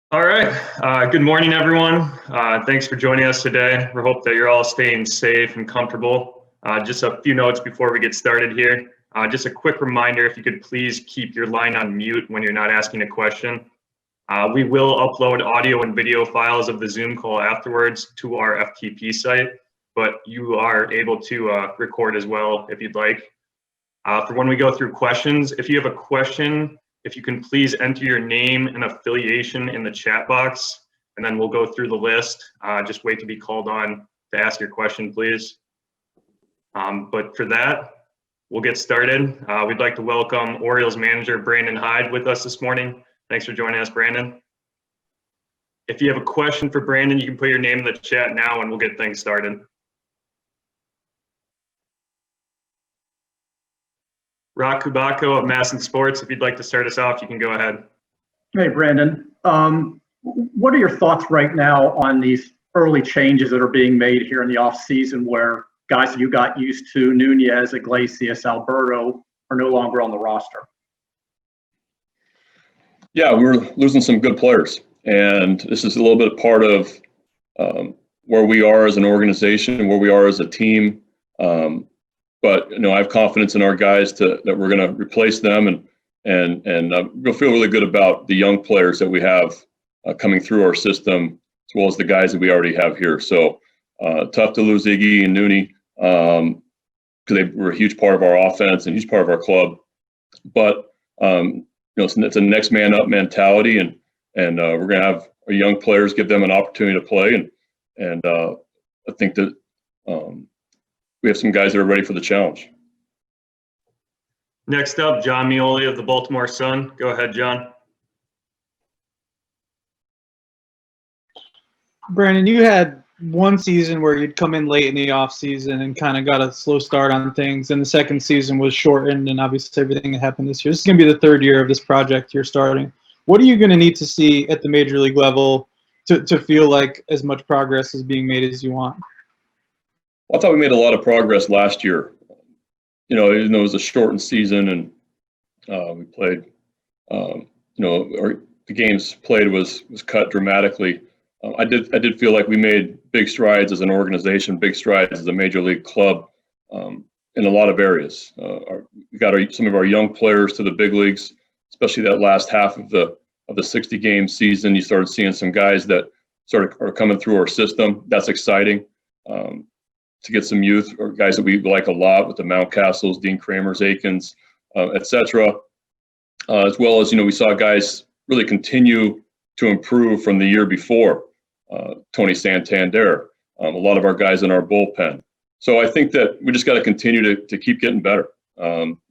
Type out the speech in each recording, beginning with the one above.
All right. Good morning, everyone. Thanks for joining us today. We hope that you're all staying safe and comfortable. Just a few notes before we get started here. Just a quick reminder, if you could please keep your line on mute when you're not asking a question. We will upload audio and video files of the Zoom call afterwards to our FTP site, but you are able to record as well if you'd like. For when we go through questions, if you have a question, if you can please enter your name and affiliation in the chat box, and then we'll go through the list. Just wait to be called on to ask your question, please. But for that, we'll get started. We'd like to welcome Orioles manager Brandon Hyde with us this morning. Thanks for joining us, Brandon. If you have a question for Brandon, you can put your name in the chat now and we'll get things started. Rock Kubako of Masson Sports, if you'd like to start us off, you can go ahead. Hey, Brandon. What are your thoughts right now on these early changes that are being made here in the offseason where guys that you got used to, Nunez, Iglesias, Alberto, are no longer on the roster? Yeah, we're losing some good players. And this is a little bit part of where we are as an organization and where we are as a team. But I have confidence in our guys that we're going to replace them, and we'll feel really good about the young players that we have coming through our system, as well as the guys that we already have here. So tough to lose Iggy and Nooney because they were a huge part of our offense and a huge part of our club. But it's a next man up mentality, and we're going to have our young players, give them an opportunity to play, and I think that. We have some guys that are ready for the challenge. Next up, John Mioli of the Baltimore Sun. Go ahead, John. Brandon, you had one season where you'd come in late in the offseason and kind of got a slow start on things, and the second season was shortened, and obviously everything that happened this year. This is going to be the third year of this project you're starting. What are you going to need to see at the major league level to feel like as much progress is being made as you want? I thought we made a lot of progress last year. Even though it was a shortened season and we played, the games played was cut dramatically. I did feel like we made big strides as an organization, big strides as a major league club in a lot of areas. We got some of our young players to the big leagues, especially that last half of the 60-game season. You started seeing some guys that are coming through our system. That's exciting. To get some youth or guys that we like a lot with the Mountcastles, Dean Kramers, Aikens, et cetera, as well as, we saw guys really continue to improve from the year before, Tony Santander, a lot of our guys in our bullpen. So I think that we just got to continue to keep getting better.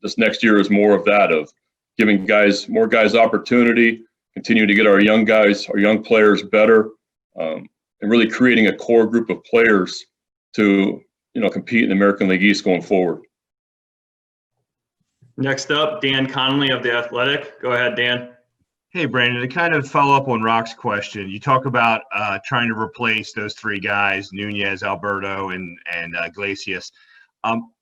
This next year is more of that, of giving more guys opportunity, continue to get our young players better, and really creating a core group of players to compete in the American League East going forward. Next up, Dan Connolly of The Athletic. Go ahead, Dan. Hey, Brandon, to kind of follow up on Rock's question, you talk about trying to replace those three guys, Nunez, Alberto, and Iglesias.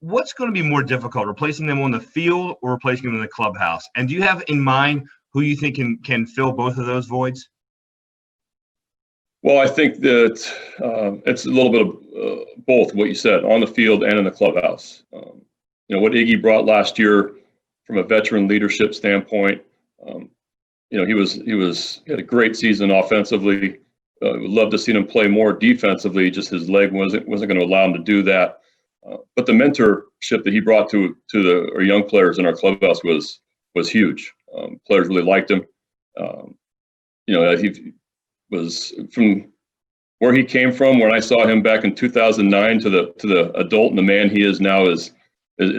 What's going to be more difficult, replacing them on the field or replacing them in the clubhouse? And do you have in mind who you think can fill both of those voids? Well, I think that it's a little bit of both, what you said, on the field and in the clubhouse. What Iggy brought last year from a veteran leadership standpoint, he had a great season offensively. Would love to see him play more defensively. Just his leg wasn't going to allow him to do that. But the mentorship that he brought to our young players in our clubhouse was huge. Players really liked him. He was from where he came from. When I saw him back in 2009 to the adult and the man he is now is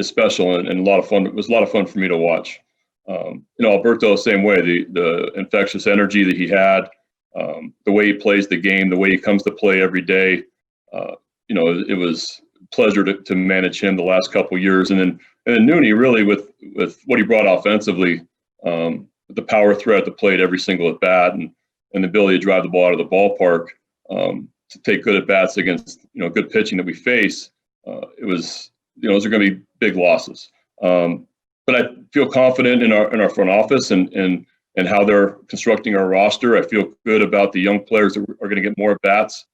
special and a lot of fun. It was a lot of fun for me to watch. Alberto the same way. The infectious energy that he had, the way he plays the game, the way he comes to play every day. It was a pleasure to manage him the last couple of years. And then Nooney really with what he brought offensively, with the power threat at the plate every single at bat and the ability to drive the ball out of the ballpark, to take good at bats against good pitching that we face. Those are going to be big losses. But I feel confident in our front office and how they're constructing our roster. I feel good about the young players that are going to get more at bats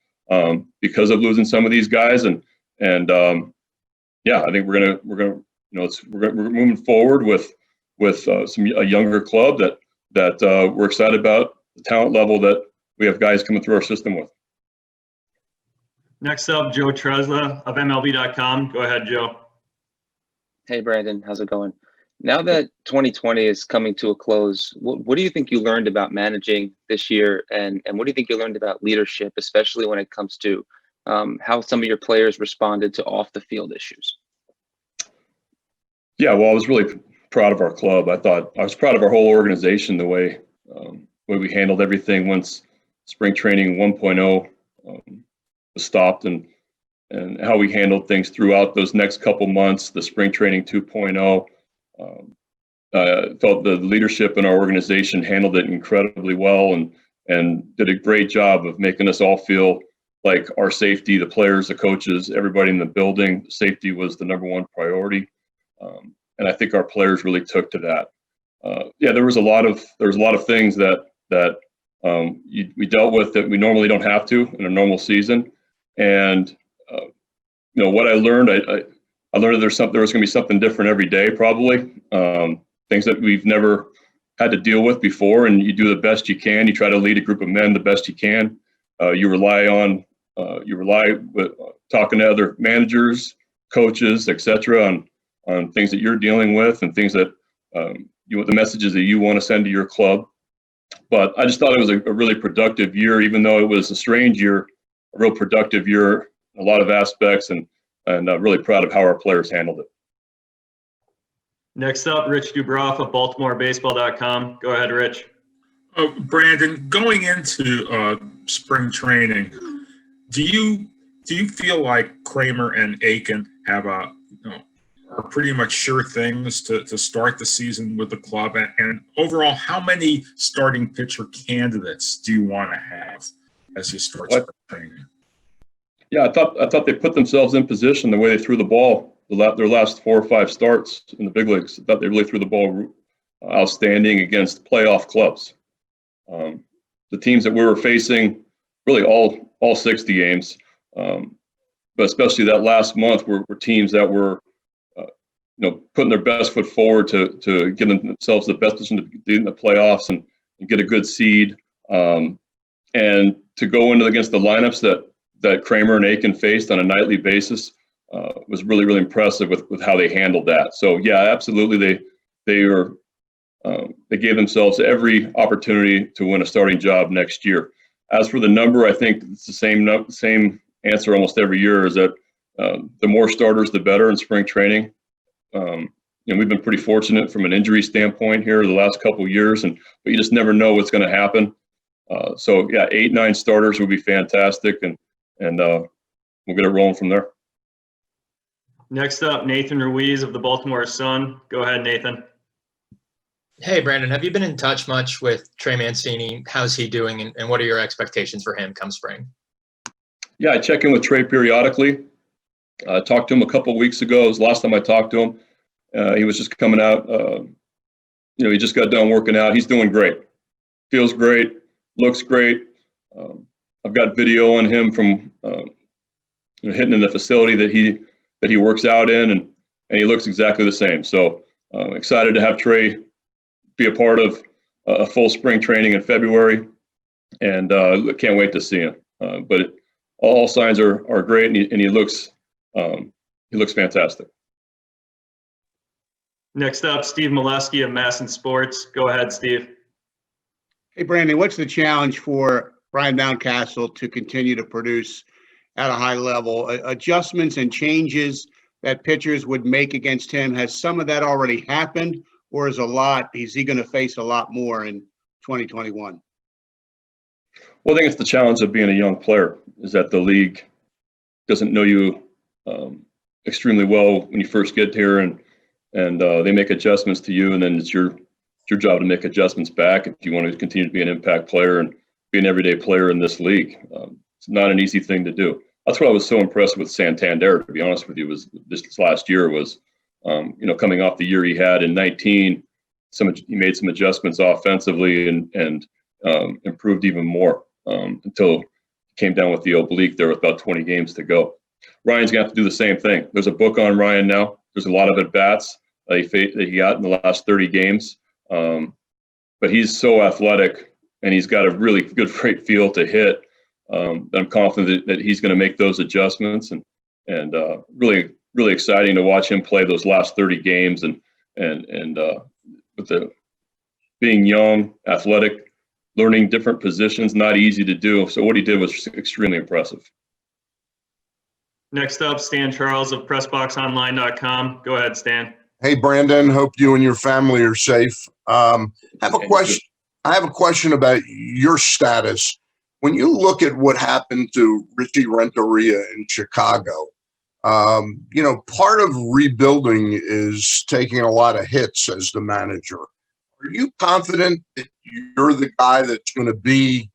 because of losing some of these guys. And yeah, I think we're moving forward with a younger club that we're excited about the talent level that we have guys coming through our system with. Next up, Joe Tresla of MLB.com. Go ahead, Joe. Hey, Brandon, how's it going? Now that 2020 is coming to a close, what do you think you learned about managing this year, and what do you think you learned about leadership, especially when it comes to how some of your players responded to off-the-field issues? Yeah, well, I was really proud of our club. I was proud of our whole organization, the way we handled everything once spring training 1.0 was stopped, and how we handled things throughout those next couple months, the spring training 2.0. Felt the leadership in our organization handled it incredibly well and did a great job of making us all feel like our safety, the players, the coaches, everybody in the building, safety was the number one priority. And I think our players really took to that. Yeah, there was a lot of things that we dealt with that we normally don't have to in a normal season. And what I learned, I learned that there was going to be something different every day, probably. Things that we've never had to deal with before, and you do the best you can. You try to lead a group of men the best you can. You rely with talking to other managers, coaches, etc., on things that you're dealing with and things that the messages that you want to send to your club. But I just thought it was a really productive year, even though it was a strange year, a real productive year, a lot of aspects, and really proud of how our players handled it. Next up, Rich Dubroff of BaltimoreBaseball.com. Go ahead, Rich. Brandon, going into spring training, do you feel like Kramer and Aiken have are pretty much sure things to start the season with the club? And overall, how many starting pitcher candidates do you want to have as you start spring training? Yeah, I thought they put themselves in position the way they threw the ball their last 4 or 5 starts in the big leagues. I thought they really threw the ball outstanding against playoff clubs. The teams that we were facing, really all 60 games, but especially that last month were teams that were putting their best foot forward to give themselves the best position to be in the playoffs and get a good seed, and to go into against the lineups that Kramer and Aiken faced on a nightly basis was really, really impressive with how they handled that. So yeah, absolutely, they gave themselves every opportunity to win a starting job next year. As for the number, I think it's the same answer almost every year, is that the more starters, the better in spring training. We've been pretty fortunate from an injury standpoint here the last couple of years, but you just never know what's going to happen. So yeah, 8, 9 starters would be fantastic, and we'll get it rolling from there. Next up, Nathan Ruiz of the Baltimore Sun. Go ahead, Nathan. Hey, Brandon, have you been in touch much with Trey Mancini? How's he doing, and what are your expectations for him come spring? Yeah, I check in with Trey periodically. I talked to him a couple of weeks ago. It was the last time I talked to him. He was just coming out. He just got done working out. He's doing great. Feels great. Looks great. I've got video on him from hitting in the facility that he works out in, and he looks exactly the same. So excited to have Trey be a part of a full spring training in February, and can't wait to see him. But all signs are great, and he looks fantastic. Next up, Steve Molesky of Masson Sports. Go ahead, Steve. Hey, Brandon, what's the challenge for Brian Mountcastle to continue to produce at a high level? Adjustments and changes that pitchers would make against him, has some of that already happened, or is he going to face a lot more in 2021? Well, I think it's the challenge of being a young player, is that the league doesn't know you extremely well when you first get here, and they make adjustments to you, and then it's your job to make adjustments back if you want to continue to be an impact player and be an everyday player in this league. It's not an easy thing to do. That's what I was so impressed with Santander, to be honest with you, was this last year was, coming off the year he had in 19, he made some adjustments offensively and improved even more until he came down with the oblique there with about 20 games to go. Ryan's going to have to do the same thing. There's a book on Ryan now. There's a lot of at-bats that he got in the last 30 games. But he's so athletic, and he's got a really good freight feel to hit. I'm confident that he's going to make those adjustments, and really, really exciting to watch him play those last 30 games. And with the being young, athletic, learning different positions, not easy to do. So what he did was extremely impressive. Next up, Stan Charles of PressBoxOnline.com. Go ahead, Stan. Hey, Brandon. Hope you and your family are safe. I have a question about your status. When you look at what happened to Richie Renteria in Chicago, part of rebuilding is taking a lot of hits as the manager. Are you confident that you're the guy that's going to be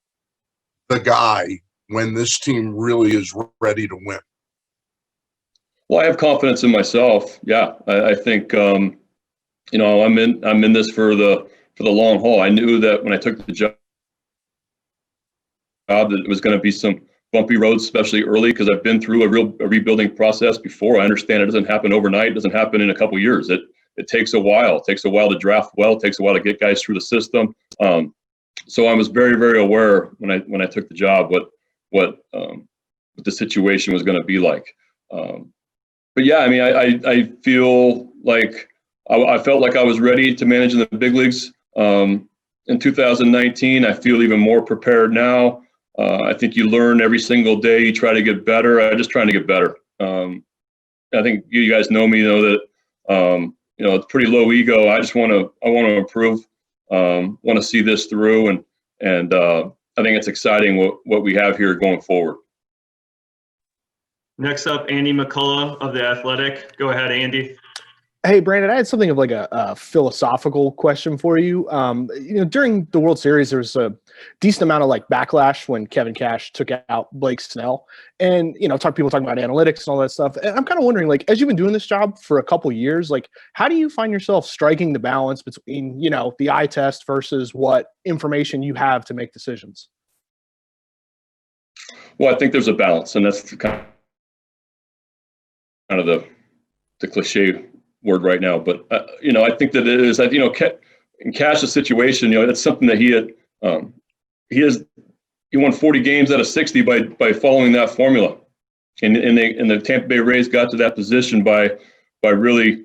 the guy when this team really is ready to win? Well, I have confidence in myself. Yeah, I think I'm in this for the long haul. I knew that when I took the job that it was going to be some bumpy roads, especially early, because I've been through a rebuilding process before. I understand it doesn't happen overnight. It doesn't happen in a couple of years. It takes a while. It takes a while to draft well. It takes a while to get guys through the system. So I was very, very aware when I took the job what the situation was going to be like. But yeah, I mean, I feel like I felt like I was ready to manage in the big leagues in 2019. I feel even more prepared now. I think you learn every single day. You try to get better. I'm just trying to get better. I think you guys know me, know that it's pretty low ego. I want to improve. Want to see this through, and I think it's exciting what we have here going forward. Next up, Andy McCullough of The Athletic. Go ahead, Andy. Hey, Brandon, I had something of like a philosophical question for you. During the World Series, there was a decent amount of like backlash when Kevin Cash took out Blake Snell, and people talking about analytics and all that stuff. And I'm kind of wondering, like, as you've been doing this job for a couple years, like, how do you find yourself striking the balance between the eye test versus what information you have to make decisions? Well, I think there's a balance, and that's kind of the cliche word right now, but I think that it is that in Cash's situation, it's something that he won 40 games out of 60 by following that formula, and the Tampa Bay Rays got to that position by really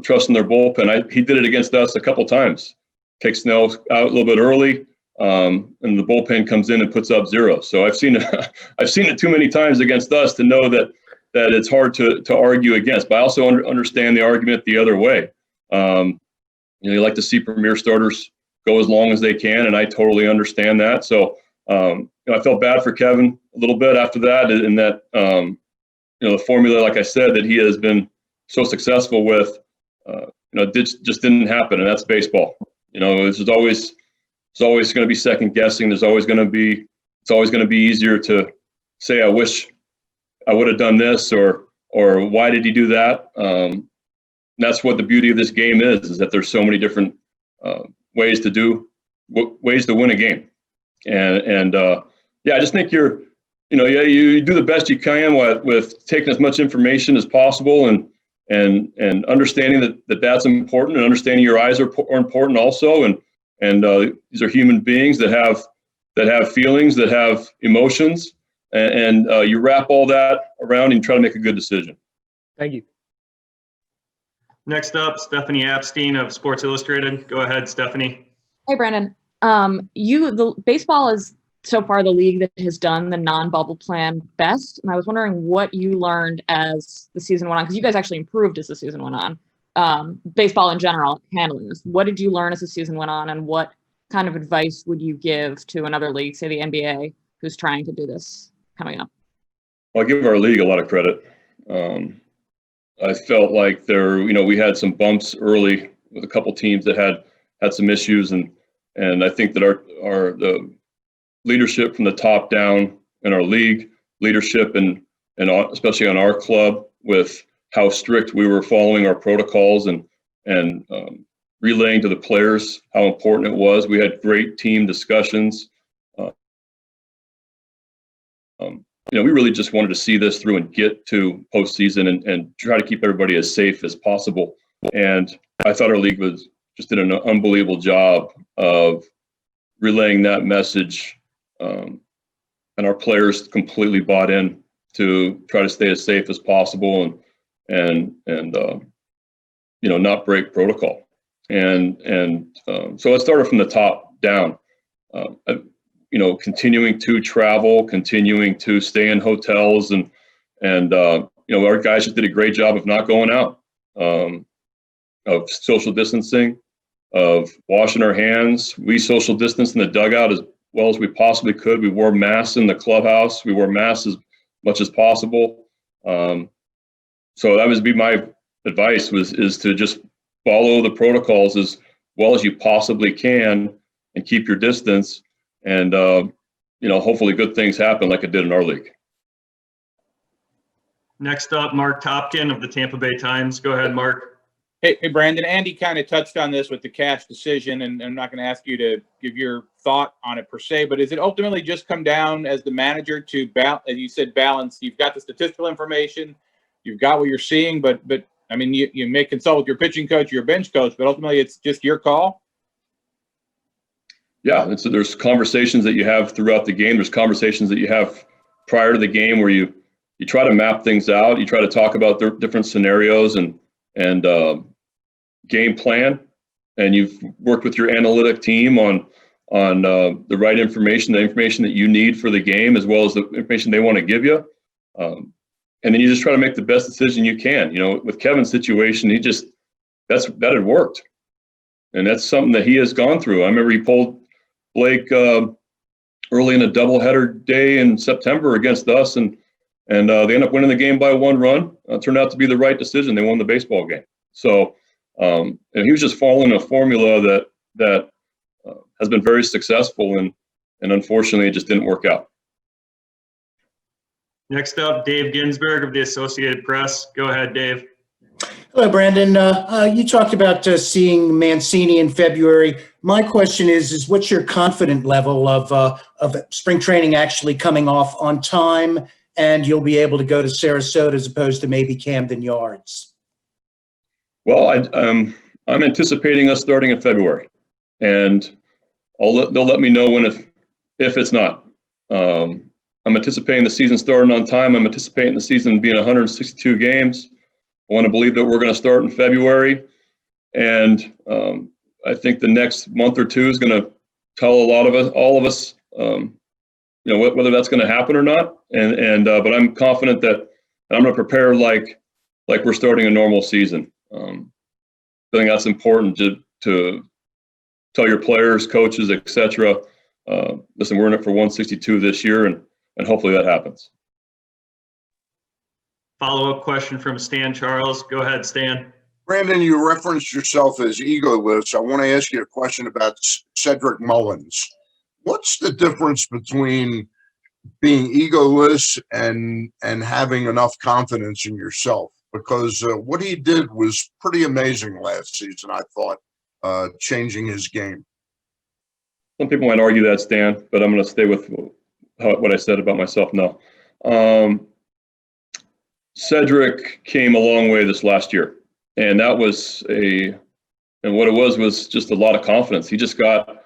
trusting their bullpen. He did it against us a couple times. Take Snell out a little bit early, and the bullpen comes in and puts up 0. So I've seen it too many times against us to know that it's hard to argue against. But I also understand the argument the other way. You like to see premier starters go as long as they can, and I totally understand that. So I felt bad for Kevin a little bit after that, in that the formula, like I said, that he has been so successful with, just didn't happen, and that's baseball. It's always going to be second guessing. It's always going to be easier to say, I wish I would have done this, or why did he do that? That's what the beauty of this game is that there's so many different ways to win a game. And I just think you do the best you can with taking as much information as possible, and understanding that's important, and understanding your eyes are important also. And these are human beings that have feelings, that have emotions. And you wrap all that around and try to make a good decision. Thank you. Next up, Stephanie Apstein of Sports Illustrated. Go ahead, Stephanie. Hey, Brandon. The baseball is so far the league that has done the non-bubble plan best, and I was wondering what you learned as the season went on, because you guys actually improved as the season went on. Baseball in general, handling this. What did you learn as the season went on, and what kind of advice would you give to another league, say the NBA, who's trying to do this coming up? Well, I give our league a lot of credit. I felt like we had some bumps early with a couple teams that had some issues, and I think that the leadership from the top down in our league, leadership and especially on our club, with how strict we were following our protocols and relaying to the players how important it was. We had great team discussions. We really just wanted to see this through and get to postseason and try to keep everybody as safe as possible. And I thought our league just did an unbelievable job of relaying that message. And our players completely bought in to try to stay as safe as possible and not break protocol. So it started from the top down. Continuing to travel, continuing to stay in hotels, and our guys just did a great job of not going out, of social distancing, of washing our hands. We social distanced in the dugout as well as we possibly could. We wore masks in the clubhouse. We wore masks as much as possible. So that would be my advice is to just follow the protocols as well as you possibly can and keep your distance. And, hopefully good things happen like it did in our league. Next up, Mark Topkin of the Tampa Bay Times. Go ahead, Mark. Hey, Brandon. Andy kind of touched on this with the Cash decision, and I'm not going to ask you to give your thought on it per se, but is it ultimately just come down as the manager to, as you said, balance? You've got the statistical information, you've got what you're seeing, but I mean, you may consult with your pitching coach, your bench coach, but ultimately it's just your call? Yeah, there's conversations that you have throughout the game. There's conversations that you have prior to the game where you try to map things out. You try to talk about the different scenarios and game plan. And you've worked with your analytic team on the right information, the information that you need for the game, as well as the information they want to give you. And then you just try to make the best decision you can. With Kevin's situation, that had worked. And that's something that he has gone through. I remember he pulled Blake early in a doubleheader day in September against us, and they ended up winning the game by 1 run. It turned out to be the right decision. They won the baseball game. So, and he was just following a formula that has been very successful, and unfortunately, it just didn't work out. Next up, Dave Ginsburg of the Associated Press. Go ahead, Dave. Hello, Brandon. You talked about seeing Mancini in February. My question is what's your confident level of spring training actually coming off on time, and you'll be able to go to Sarasota as opposed to maybe Camden Yards? Well, I'm anticipating us starting in February, and they'll let me know if it's not. I'm anticipating the season starting on time. I'm anticipating the season being 162 games. I want to believe that we're going to start in February, and I think the next month or two is going to tell all of us, whether that's going to happen or not. But I'm confident that I'm going to prepare like we're starting a normal season. I think that's important to tell your players, coaches, etc. Listen, we're in it for 162 this year, and hopefully that happens. Follow-up question from Stan Charles. Go ahead, Stan. Brandon, you referenced yourself as egoless. I want to ask you a question about Cedric Mullins. What's the difference between being egoless and having enough confidence in yourself? Because what he did was pretty amazing last season, I thought, changing his game. Some people might argue that, Stan, but I'm going to stay with what I said about myself now. Cedric came a long way this last year, and that was what it was just a lot of confidence. He just got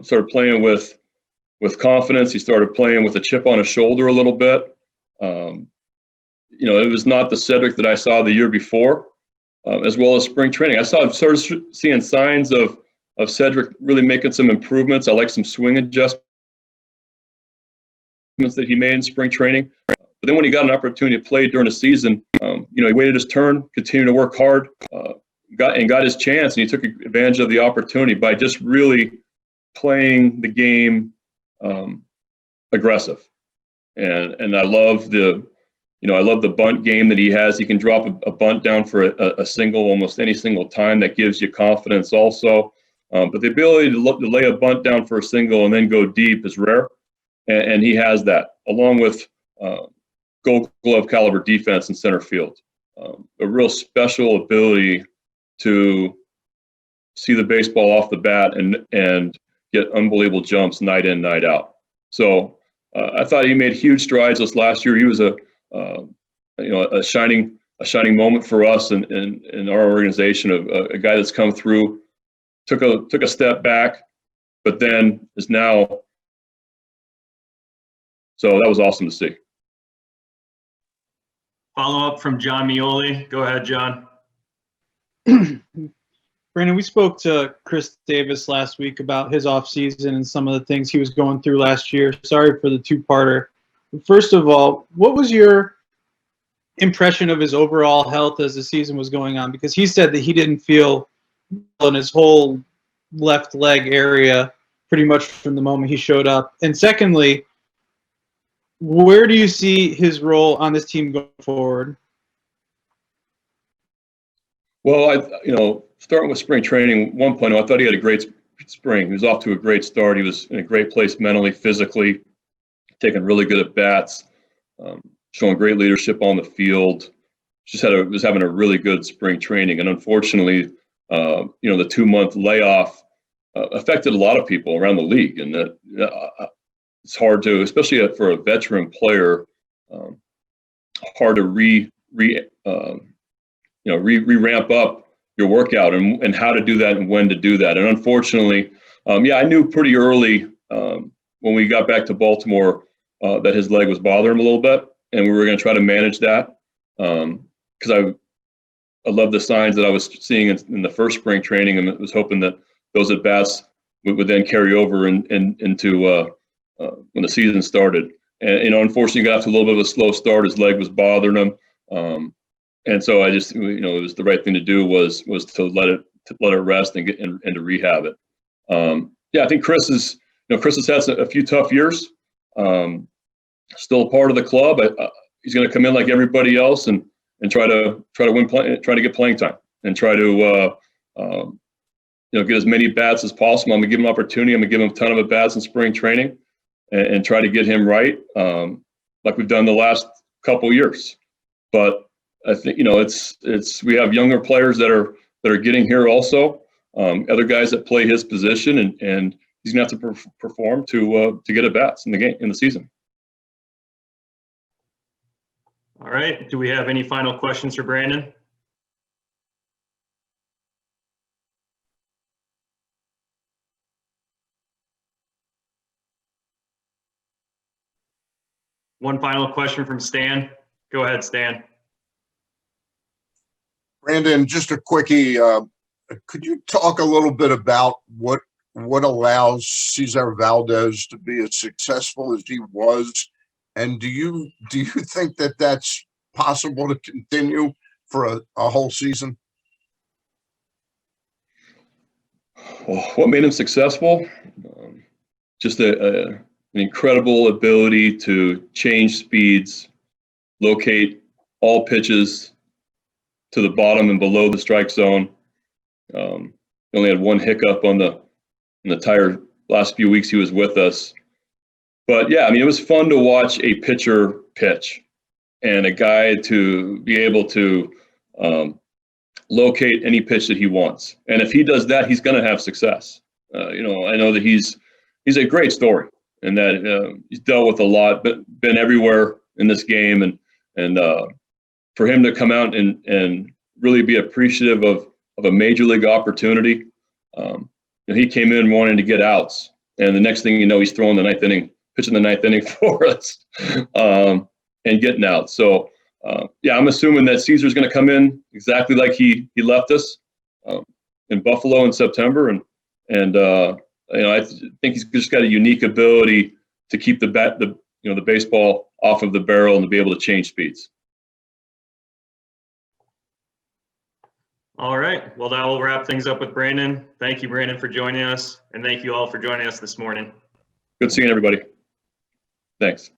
started playing with confidence. He started playing with a chip on his shoulder a little bit. It was not the Cedric that I saw the year before, as well as spring training. I started seeing signs of Cedric really making some improvements. I like some swing adjustments that he made in spring training. But then when he got an opportunity to play during the season, he waited his turn, continued to work hard, got his chance, and he took advantage of the opportunity by just really playing the game aggressive. And I love the bunt game that he has. He can drop a bunt down for a single almost any single time. That gives you confidence also. But the ability to lay a bunt down for a single and then go deep is rare. And he has that, along with Gold Glove caliber defense in center field. A real special ability to see the baseball off the bat and get unbelievable jumps night in, night out. So I thought he made huge strides this last year. He was a shining moment for us in our organization of a guy that's come through, took a step back, but then is now. So that was awesome to see. Follow up from John Mioli. Go ahead, John. Brandon, we spoke to Chris Davis last week about his offseason and some of the things he was going through last year. Sorry for the two-parter. First of all, what was your impression of his overall health as the season was going on? Because he said that he didn't feel well in his whole left leg area pretty much from the moment he showed up. And secondly, where do you see his role on this team going forward? Well, starting with spring training 1.0, I thought he had a great spring. He was off to a great start. He was in a great place mentally, physically, taking really good at bats, showing great leadership on the field. Was having a really good spring training. And unfortunately, the 2-month layoff affected a lot of people around the league. And that it's hard to, especially for a veteran player, hard to re-ramp up your workout and how to do that and when to do that. And unfortunately, I knew pretty early when we got back to Baltimore that his leg was bothering him a little bit, and we were going to try to manage that because I love the signs that I was seeing in the first spring training, and was hoping that those at bats would then carry over into when the season started. And unfortunately, he got off to a little bit of a slow start. His leg was bothering him. And so I just, it was the right thing to do was to let it rest and to rehab it. I think Chris has had a few tough years. Still a part of the club. He's going to come in like everybody else and try to win, try to get playing time, and try to get as many bats as possible. I'm going to give him an opportunity. I'm going to give him a ton of at bats in spring training, and try to get him right, like we've done the last couple years. But I think we have younger players that are getting here also, other guys that play his position, and he's gonna have to perform to get at bats in the season. All right. Do we have any final questions for Brandon? One final question from Stan. Go ahead, Stan. Brandon, just a quickie. Could you talk a little bit about what allows Cesar Valdez to be as successful as he was, and do you think that that's possible to continue for a whole season? Well, what made him successful? Just an incredible ability to change speeds, locate all pitches to the bottom and below the strike zone. He only had one hiccup on the entire last few weeks he was with us. But it was fun to watch a pitcher pitch, and a guy to be able to locate any pitch that he wants. And if he does that, he's going to have success. I know that he's a great story, and that he's dealt with a lot, but been everywhere in this game, and for him to come out and really be appreciative of a major league opportunity. He came in wanting to get outs, and the next thing you know, he's throwing the ninth inning, pitching the ninth inning for us, and getting out. So I'm assuming that Cesar's going to come in exactly like he left us in Buffalo in September, and I think he's just got a unique ability to keep the baseball off of the barrel and to be able to change speeds. All right. Well, that will wrap things up with Brandon. Thank you, Brandon, for joining us, and thank you all for joining us this morning. Good seeing everybody. Thanks.